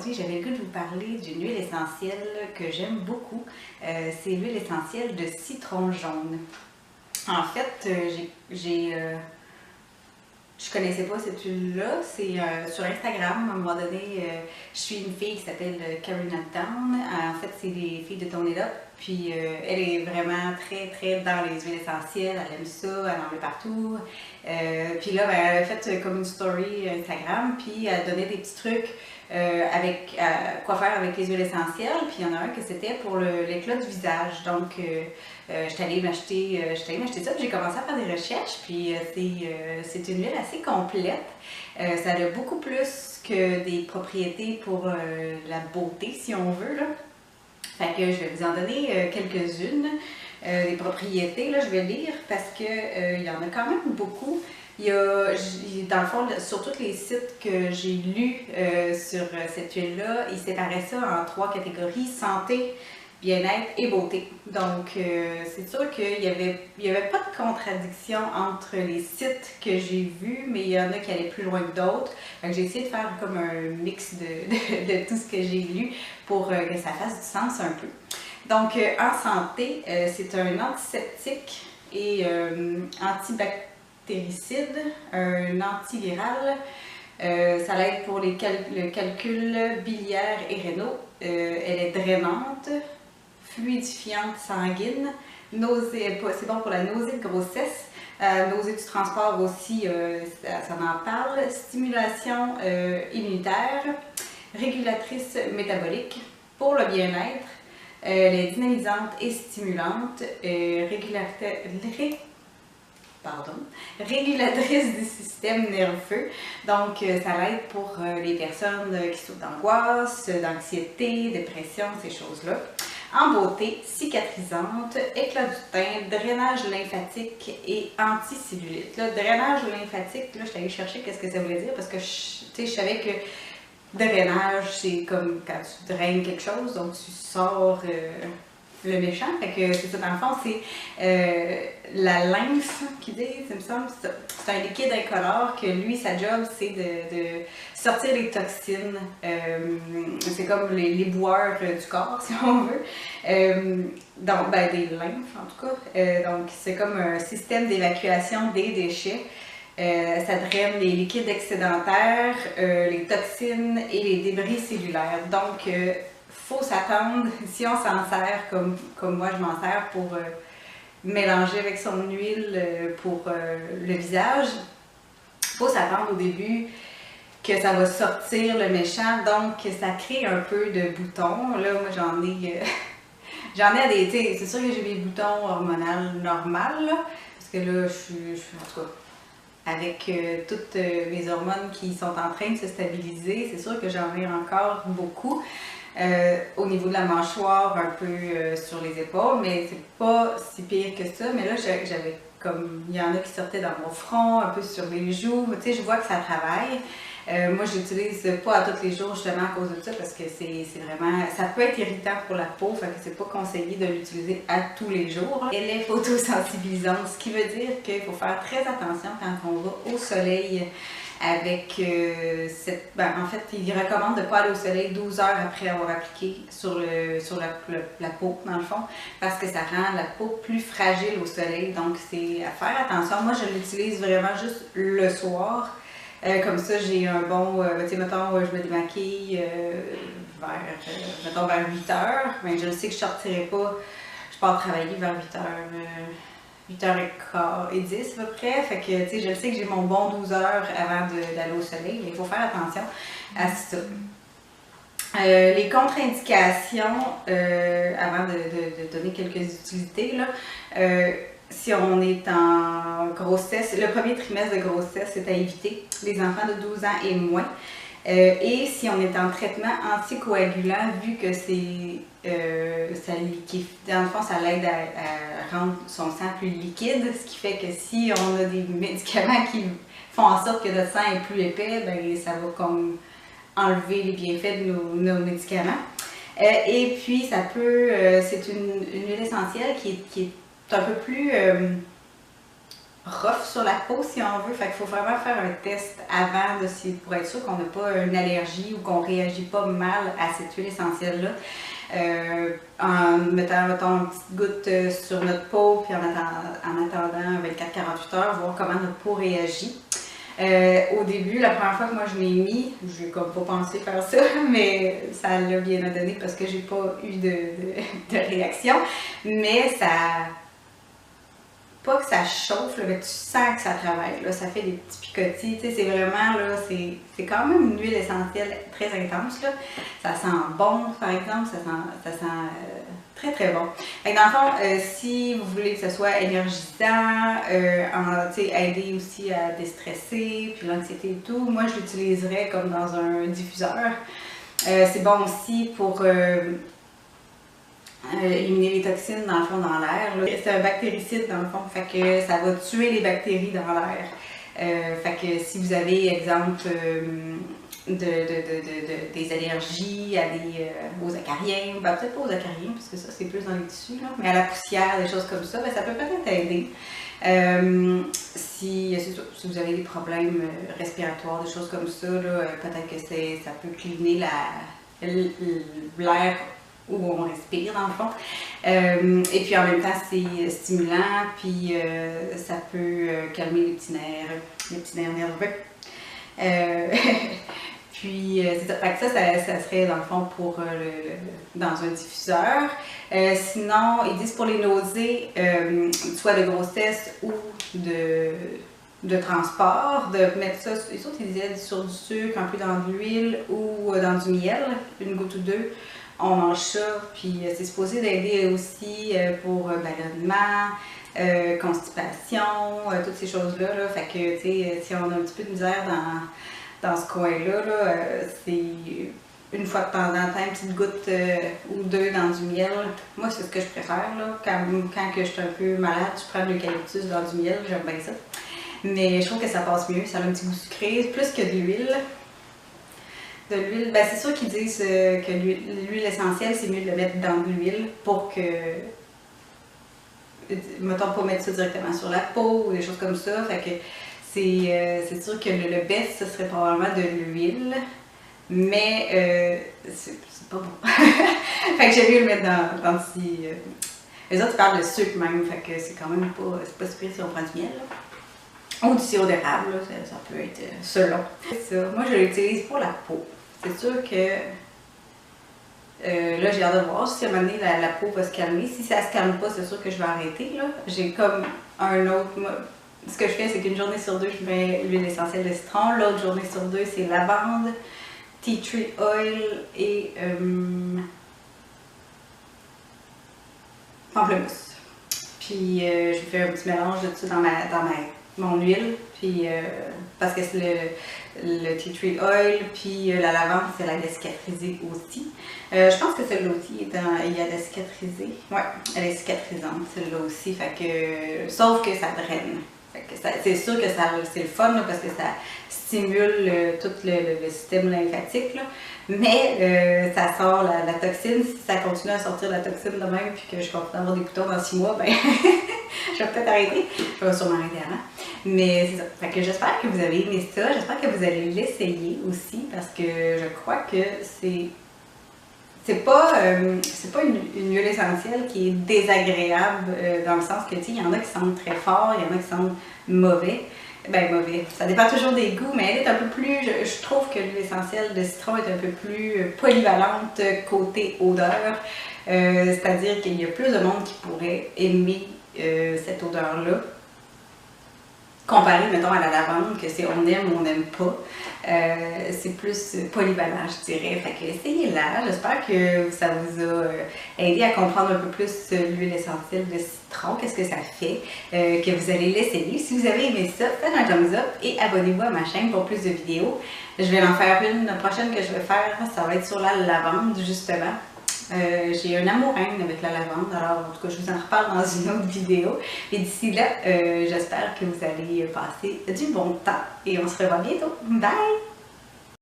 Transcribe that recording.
aujourd'hui, j'avais le goût de vous parler d'une huile essentielle que j'aime beaucoup. C'est l'huile essentielle de citron jaune. En fait, je connaissais pas cette huile-là. C'est sur Instagram, à un moment donné, je suis une fille qui s'appelle Karina Town. En fait, c'est des filles de Tone It Up. Puis elle est vraiment très dans les huiles essentielles. Elle aime ça, elle en met partout. Puis là, ben, elle a fait comme une story Instagram. Puis elle donnait des petits trucs avec quoi faire avec les huiles essentielles. Puis il y en a un que c'était pour l'éclat du visage. Donc, j'étais allée m'acheter ça, puis j'ai commencé à faire des recherches, puis c'est une huile assez complète. Ça a beaucoup plus que des propriétés pour la beauté, si on veut, là. Fait que je vais vous en donner quelques-unes des propriétés, là, je vais lire parce que il y en a quand même beaucoup. Il y a, dans le fond, sur tous les sites que j'ai lus sur cette huile-là, ils séparaient ça en 3 catégories: santé, bien-être et beauté. Donc, c'est sûr qu'il n'y avait pas de contradiction entre les sites que j'ai vus, mais il y en a qui allaient plus loin que d'autres. Donc, j'ai essayé de faire comme un mix de tout ce que j'ai lu pour que ça fasse du sens un peu. Donc, en santé, c'est un antiseptique et antibactéricide, un antiviral. Ça l'aide pour le calcul biliaire et rénaux. Elle est drainante, fluidifiante sanguine, c'est bon pour la nausée de grossesse, nausée du transport aussi, ça en parle, stimulation immunitaire, régulatrice métabolique, pour le bien-être, elle est dynamisante et stimulante, régulatrice du système nerveux. Donc, ça l'aide pour les personnes qui souffrent d'angoisse, d'anxiété, dépression, ces choses-là. En beauté, cicatrisante, éclat du teint, drainage lymphatique et anticellulite. Là, drainage lymphatique, là, je suis allée chercher qu'est-ce que ça voulait dire parce que je savais que drainage, c'est comme quand tu draines quelque chose, donc tu sors le méchant. Fait que c'est ça, dans le fond, c'est la lymphe qui dit, il me semble, c'est un liquide incolore que lui, sa job, c'est de sortir les toxines. C'est comme les boueurs du corps, si on veut. Donc, ben, des lymphes, en tout cas. Donc, c'est comme un système d'évacuation des déchets. Ça draine les liquides excédentaires, les toxines et les débris cellulaires. Donc, faut s'attendre, si on s'en sert comme moi je m'en sers pour mélanger avec son huile pour le visage, faut s'attendre au début que ça va sortir le méchant, donc ça crée un peu de boutons. Là, moi j'en ai à des, c'est sûr que j'ai des boutons hormonaux normales, là, parce que là, je suis en tout cas, avec toutes mes hormones qui sont en train de se stabiliser, c'est sûr que j'en ai encore beaucoup. Au niveau de la mâchoire, un peu sur les épaules, mais c'est pas si pire que ça. Mais là, j'avais comme, il y en a qui sortaient dans mon front, un peu sur les joues, tu sais, je vois que ça travaille. Moi, je l'utilise pas à tous les jours justement à cause de ça parce que c'est vraiment, ça peut être irritant pour la peau, fait que c'est pas conseillé de l'utiliser à tous les jours. Elle est photosensibilisante, ce qui veut dire qu'il faut faire très attention quand on va au soleil avec en fait, il recommande de ne pas aller au soleil 12 heures après avoir appliqué sur la peau, dans le fond, parce que ça rend la peau plus fragile au soleil, donc c'est à faire attention. Moi, je l'utilise vraiment juste le soir. Comme ça, j'ai un bon, tu sais, mettons, je me démaquille vers 8 heures, mais je sais que je sortirai pas, je pars travailler vers 8 heures, 8h15 à peu près, fait que, tu sais, je sais que j'ai mon bon 12 heures avant d'aller au soleil, mais il faut faire attention à ça. Les contre-indications, avant de donner quelques utilités, là, si on est en grossesse, le premier trimestre de grossesse, c'est à éviter, les enfants de 12 ans et moins. Et si on est en traitement anticoagulant, vu que ça liquide, dans le fond, ça l'aide à rendre son sang plus liquide, ce qui fait que si on a des médicaments qui font en sorte que notre sang est plus épais, ben, ça va comme enlever les bienfaits de nos médicaments. Et puis, ça peut, c'est une huile essentielle qui est un peu plus rough sur la peau si on veut. Fait qu'il faut vraiment faire un test avant pour être sûr qu'on n'a pas une allergie ou qu'on ne réagit pas mal à cette huile essentielle-là. En mettant, mettons, une petite goutte sur notre peau, puis en attendant 24-48 heures, voir comment notre peau réagit. Au début, la première fois que moi je l'ai mis, j'ai comme pas pensé faire ça, mais ça l'a bien donné parce que j'ai pas eu de réaction. Mais ça, pas que ça chauffe, là, mais tu sens que ça travaille, là, ça fait des petits picotis, tu sais, c'est vraiment, là, c'est quand même une huile essentielle très intense, là. Ça sent bon, par exemple, ça sent très très bon. Fait que dans le fond, si vous voulez que ce soit énergisant, aider aussi à déstresser, puis l'anxiété et tout, moi je l'utiliserais comme dans un diffuseur. C'est bon aussi pour éliminer les toxines dans le fond dans l'air. C'est un bactéricide dans le fond, fait que ça va tuer les bactéries dans l'air. Fait que si vous avez, exemple, des allergies aux acariens, ben, peut-être pas aux acariens parce que ça c'est plus dans les tissus, là, mais à la poussière, des choses comme ça, ben, ça peut peut-être aider. Si vous avez des problèmes respiratoires, des choses comme ça, peut-être que ça peut cleaner l'air où on respire dans le fond. Et puis en même temps, c'est stimulant, puis ça peut calmer les petits nerfs nerveux. Puis c'est ça. Fait que ça serait dans le fond pour dans un diffuseur. Sinon, ils disent pour les nausées, soit de grossesse ou de transport, de mettre ça, les autres ils disaient sur du sucre, un peu dans de l'huile ou dans du miel, une goutte ou deux. On mange ça, puis c'est supposé d'aider aussi pour ballonnement, constipation, toutes ces choses-là. Fait que, tu sais, si on a un petit peu de misère dans ce coin-là, c'est une fois de temps en temps, une petite goutte ou deux dans du miel. Moi, c'est ce que je préfère, là. Quand que je suis un peu malade, je prends de l'eucalyptus dans du miel, j'aime bien ça. Mais je trouve que ça passe mieux, ça a un petit goût sucré, plus que de l'huile. De l'huile, ben c'est sûr qu'ils disent que l'huile essentielle, c'est mieux de le mettre dans de l'huile pour que, mettons, pas mettre ça directement sur la peau ou des choses comme ça. Fait que c'est sûr que le best, ce serait probablement de l'huile, mais c'est pas bon. Fait que j'aime mieux le mettre dans petit. Les autres parlent de sucre même, fait que c'est quand même pas super si on prend du miel. Là. Ou du sirop d'érable, ça peut être selon. C'est ça. Moi, je l'utilise pour la peau. C'est sûr que là, j'ai hâte de voir si à un moment donné la peau va se calmer. Si ça se calme pas, c'est sûr que je vais arrêter. J'ai comme un autre. Ce que je fais, c'est qu'une journée sur deux, je mets l'huile essentielle de citron. L'autre journée sur deux, c'est lavande, tea tree oil et pamplemousse. Puis je fais un petit mélange de tout ça dans mon huile. Puis parce que c'est le tea tree oil, puis la lavande, c'est la cicatriser aussi. Je pense que celle-là aussi, il y a la cicatriser. Ouais, elle est cicatrisante, celle-là aussi. Fait que, sauf que ça draine. C'est sûr que c'est le fun là, parce que ça stimule tout le système lymphatique, là. Mais ça sort la toxine. Si ça continue à sortir la toxine de même puis que je continue à avoir des boutons dans 6 mois, ben je vais peut-être arrêter. Je vais sûrement arrêter avant. Mais c'est ça. Fait que j'espère que vous avez aimé ça. J'espère que vous allez l'essayer aussi parce que je crois que c'est pas une huile essentielle qui est désagréable dans le sens que, tu sais, il y en a qui sentent très fort, il y en a qui sentent mauvais. Ben, mauvais. Ça dépend toujours des goûts, mais elle est un peu plus, je trouve que l'huile essentielle de citron est un peu plus polyvalente côté odeur. C'est-à-dire qu'il y a plus de monde qui pourrait aimer cette odeur-là. Comparé, mettons, à la lavande, que c'est on aime ou on n'aime pas. C'est plus polyvalent, je dirais. Fait que essayez-la. J'espère que ça vous a aidé à comprendre un peu plus l'huile essentielle de citron, qu'est-ce que ça fait, que vous allez l'essayer. Si vous avez aimé ça, faites un thumbs up et abonnez-vous à ma chaîne pour plus de vidéos. Je vais en faire une prochaine que je vais faire, ça va être sur la lavande, justement. J'ai un amour-haine avec la lavande, alors en tout cas je vous en reparle dans une autre vidéo. Et d'ici là, j'espère que vous allez passer du bon temps et on se revoit bientôt. Bye!